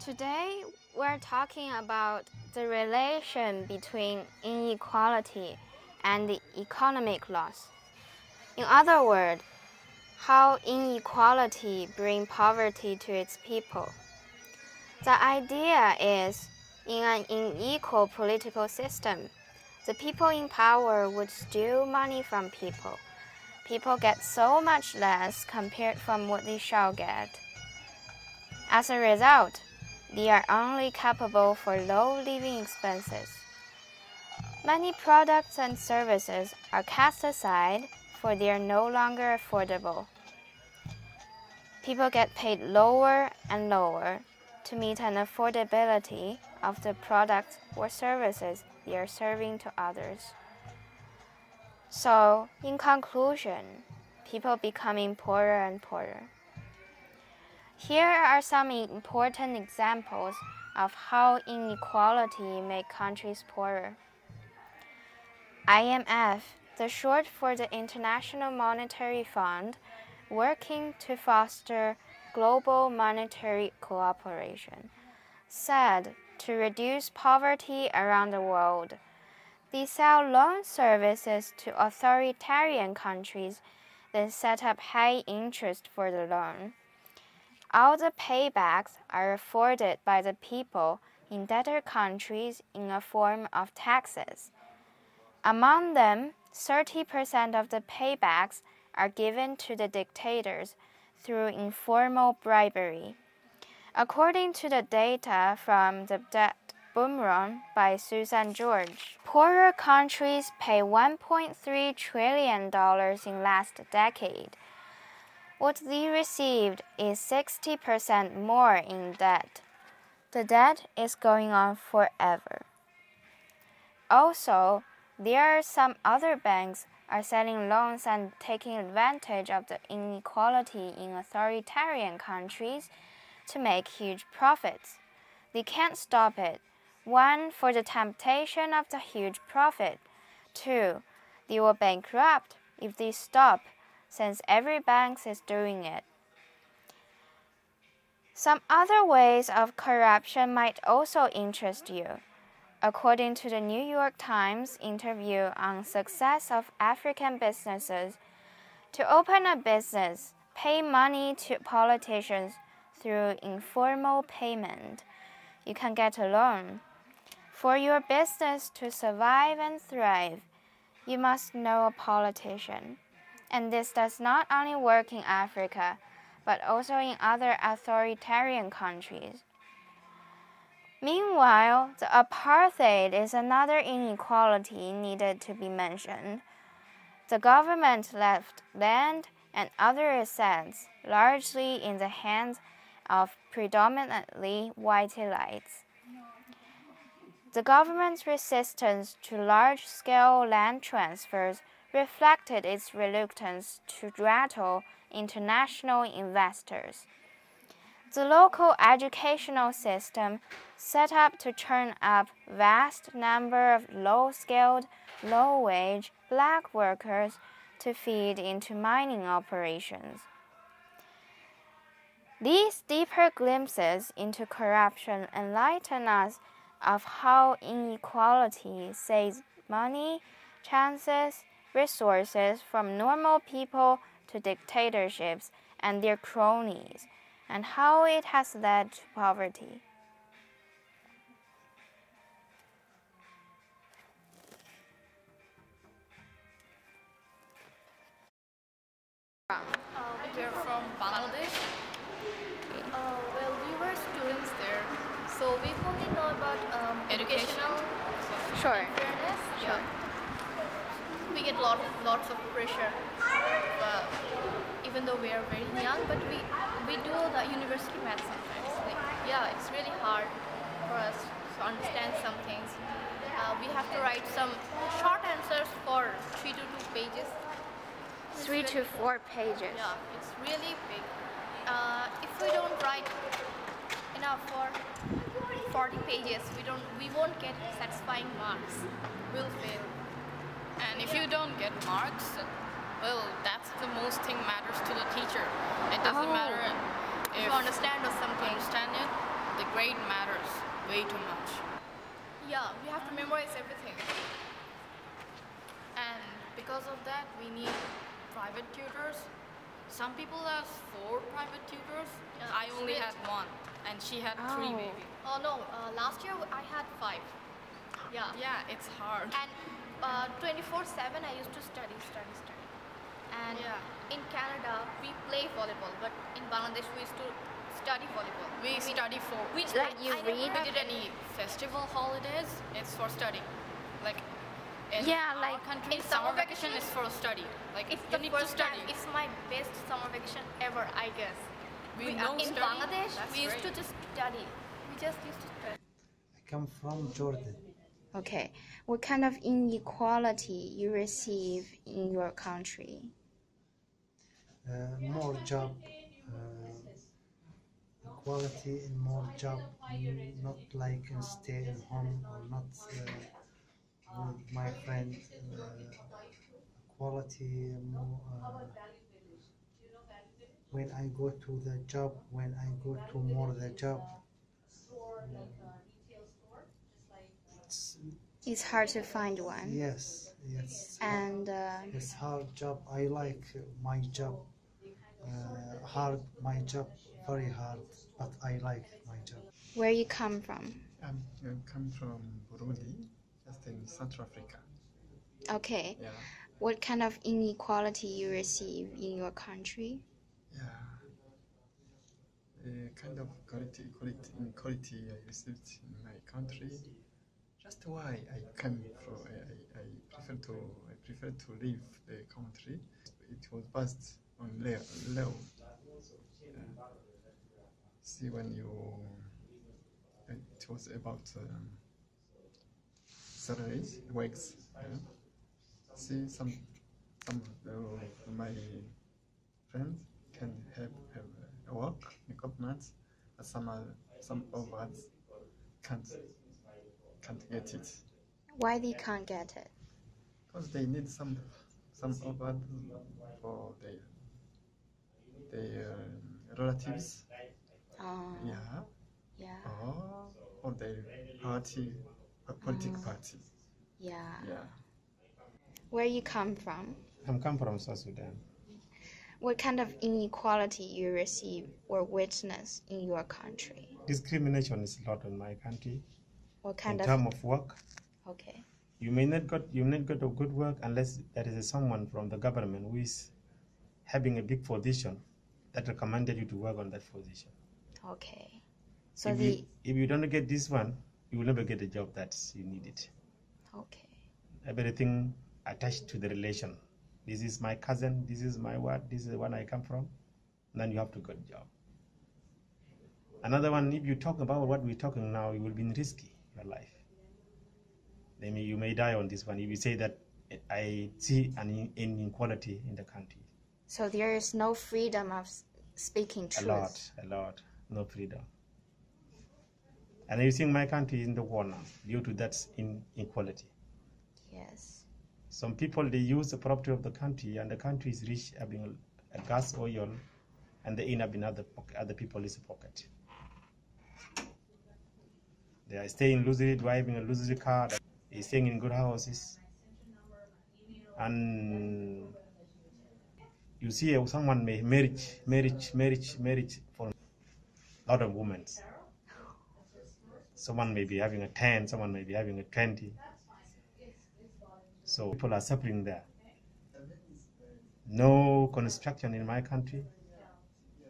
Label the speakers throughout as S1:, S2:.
S1: Today, we're talking about the relation between inequality and the economic loss. In other words, how inequality brings poverty to its people. The idea is, in an unequal political system, the people in power would steal money from people. People get so much less compared from what they shall get. As a result, they are only capable for low living expenses. Many products and services are cast aside for they are no longer affordable. People get paid lower and lower to meet an affordability of the products or services they are serving to others. So, in conclusion, people becoming poorer and poorer. Here are some important examples of how inequality makes countries poorer. IMF, the short for the International Monetary Fund, working to foster global monetary cooperation, said to reduce poverty around the world. They sell loan services to authoritarian countries, then set up high interest for the loan. All the paybacks are afforded by the people in debtor countries in a form of taxes. Among them, 30% of the paybacks are given to the dictators through informal bribery. According to the data from the Debt Boomerang by Susan George, poorer countries pay $1.3 trillion in last decade. What they received is 60% more in debt. The debt is going on forever. Also, there are some other banks are selling loans and taking advantage of the inequality in authoritarian countries to make huge profits. They can't stop it. 1, for the temptation of the huge profit. 2, they will bankrupt if they stop, since every bank is doing it. Some other ways of corruption might also interest you. According to the New York Times interview on success of African businesses, to open a business, pay money to politicians through informal payment. You can get a loan. For your business to survive and thrive, you must know a politician. And this does not only work in Africa, but also in other authoritarian countries. Meanwhile, the apartheid is another inequality needed to be mentioned. The government left land and other assets largely in the hands of predominantly white elites. The government's resistance to large-scale land transfers reflected its reluctance to rattle international investors. The local educational system set up to turn up vast number of low-skilled, low-wage black workers to feed into mining operations. These deeper glimpses into corruption enlighten us of how inequality saves money, chances, resources from normal people to dictatorships and their cronies, and how it has led to poverty.
S2: We're from Bangladesh. Well, we were students there, so we only know about educational
S1: Sure.
S2: fairness.
S1: Sure.
S2: We get lots of pressure, even though we are very young. But we do the university math sometimes. It's really hard for us to understand some things. We have to write some short answers for 3 to 2 pages.
S1: 3 to 4 pages.
S2: Yeah, it's really big. If we don't write enough for 40 pages, we won't get satisfying marks. We'll fail.
S3: And if you don't get marks, well, that's the most thing matters to the teacher. It doesn't matter if
S2: you understand or something.
S3: understand it. The grade matters way too much.
S2: Yeah, we have to memorize everything.
S3: And because of that, we need private tutors. Some people have 4 private tutors. I only had 1, and she had 3 maybe.
S2: Oh no, last year I had 5. Yeah.
S3: Yeah, it's hard.
S2: And 24/7 I used to study. And in Canada we play volleyball, but in Bangladesh we used to study volleyball.
S3: We study for.
S1: Like you read?
S3: We did any festival holidays, it's for study. Like in
S1: Yeah,
S3: our
S1: like
S3: country,
S2: in
S3: summer
S2: summer
S3: vacation is
S2: vacation,
S3: for study. Like
S2: It's
S3: you
S2: the
S3: need
S2: first
S3: to study.
S2: time. It's my best summer vacation ever, I guess.
S3: We
S2: in
S3: don't study.
S2: Bangladesh,
S3: That's
S2: we used to
S3: great.
S2: just study. We just used to study.
S4: I come from Jordan.
S1: Okay, what kind of inequality you receive in your country?
S4: More job, equality in more job, not like stay at home or not with my friend. Equality more. When I go to the job, when I go to more the job, it's,
S1: It's hard to find one.
S4: yes,
S1: And
S4: it's hard job. I like my job. Hard, my job, very hard, but I like my job.
S1: where you come from?
S5: I come from Burundi, just in Central Africa.
S1: Okay,
S5: Yeah,
S1: what kind of inequality you receive in your country?
S5: yeah. The kind of inequality I received in my country. Just why I came from, I prefer to leave the country. It was based on law. See, when you, it was about salaries, works. See, some of my friends can have a work in government, but some of us can't get it
S1: Why they can't get it?
S5: because they need some of us for their relatives.
S1: Oh,
S5: Yeah.
S1: yeah,
S5: Or their party, a political party.
S1: yeah.
S5: Yeah.
S1: Where you come from?
S6: I'm come from South Sudan.
S1: What kind of inequality you receive or witness in your country?
S6: Discrimination is a lot in my country
S1: What kind
S6: in
S1: of?
S6: terms of work.
S1: Okay.
S6: You may not get a good work unless there is someone from the government who is having a big position that recommended you to work on that position.
S1: Okay. So
S6: If you don't get this one, you will never get the job that you needed.
S1: okay.
S6: Everything attached to the relation. This is my cousin, this is my what, this is the one I come from, and then you have to get a job. Another one, if you talk about what we're talking now, you will be risky your life. You may die on this one if you say that I see an inequality in the country.
S1: So there is no freedom of speaking truth.
S6: A lot, no freedom. And you think my country is in the war now due to that inequality.
S1: Yes.
S6: Some people, they use the property of the country, and the country is rich, having a gas, oil, and they end up in other people's pocket. They are staying loosely, driving a loosely car, they're staying in good houses. And you see someone may marriage for a lot of women. Someone may be having a 10, someone may be having a 20. So people are suffering there. No construction in my country,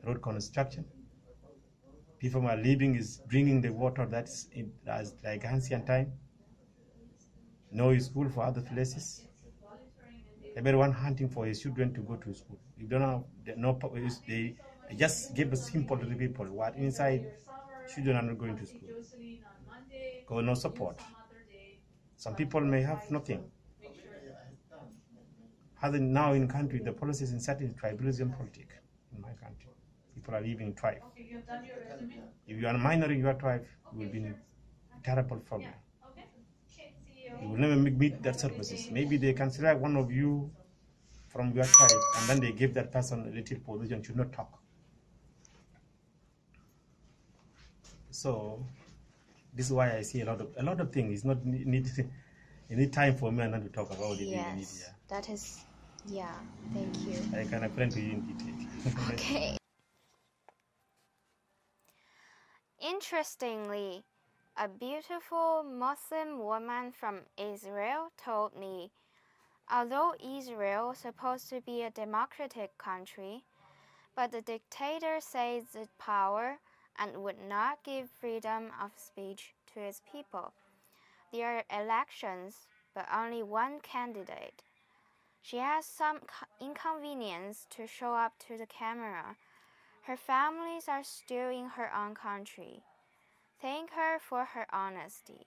S6: road construction. People are living is bringing the water that's like ancient time. No school for other places. Everyone hunting for his children to go to school. You don't know, they just give a simple to the people. What inside, children are not going to school. Because no support. Some people may have nothing. Now in country, the policies in certain tribalism politics in my country. People are living in tribe. If you are a minor in your tribe, you will be in a terrible problem. You will never meet that services. Maybe they can select one of you from your tribe, and then they give that person a little position, should not talk. So this is why I see a lot of things. It's not need any time for me not to talk about it in the
S1: Yes,
S6: media.
S1: that is, yeah, thank you.
S6: I can explain to you in detail.
S1: Okay. Interestingly, a beautiful Muslim woman from Israel told me, although Israel is supposed to be a democratic country, but the dictator seized the power and would not give freedom of speech to his people. There are elections, but only one candidate. She has some inconvenience to show up to the camera. Her families are still in her own country. Thank her for her honesty.